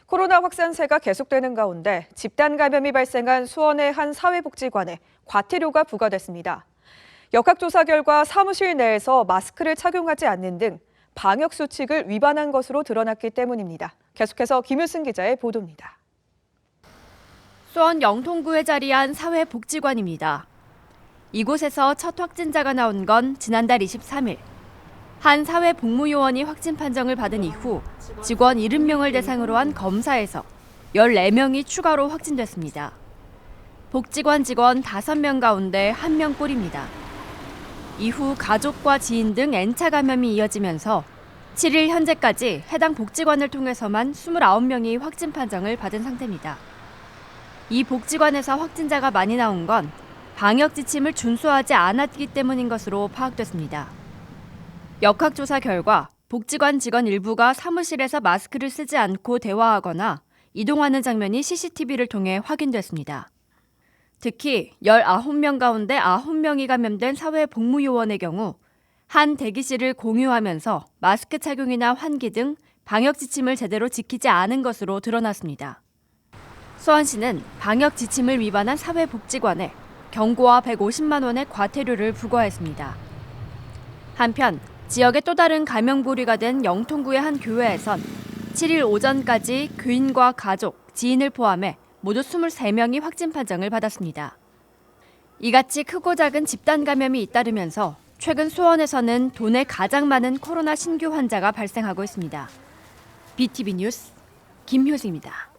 코로나 확산세가 계속되는 가운데 집단 감염이 발생한 수원의 한 사회복지관에 과태료가 부과됐습니다. 역학조사 결과 사무실 내에서 마스크를 착용하지 않는 등 방역수칙을 위반한 것으로 드러났기 때문입니다. 계속해서 김효승 기자의 보도입니다. 수원 영통구에 자리한 사회복지관입니다. 이곳에서 첫 확진자가 나온 건 지난달 23일. 한 사회복무요원이 확진 판정을 받은 이후 직원 70명을 대상으로 한 검사에서 14명이 추가로 확진됐습니다. 복지관 직원 5명 가운데 1명꼴입니다. 이후 가족과 지인 등 N차 감염이 이어지면서 7일 현재까지 해당 복지관을 통해서만 29명이 확진 판정을 받은 상태입니다. 이 복지관에서 확진자가 많이 나온 건 방역 지침을 준수하지 않았기 때문인 것으로 파악됐습니다. 역학조사 결과 복지관 직원 일부가 사무실에서 마스크를 쓰지 않고 대화하거나 이동하는 장면이 CCTV를 통해 확인됐습니다. 특히 19명 가운데 9명이 감염된 사회복무요원의 경우 한 대기실을 공유하면서 마스크 착용이나 환기 등 방역 지침을 제대로 지키지 않은 것으로 드러났습니다. 수원시는 방역 지침을 위반한 사회복지관에 경고와 150만 원의 과태료를 부과했습니다. 한편 지역의 또 다른 감염고리가 된 영통구의 한 교회에선 7일 오전까지 교인과 가족, 지인을 포함해 모두 23명이 확진 판정을 받았습니다. 이같이 크고 작은 집단 감염이 잇따르면서 최근 수원에서는 도내 가장 많은 코로나 신규 환자가 발생하고 있습니다. BTV 뉴스 김효승입니다.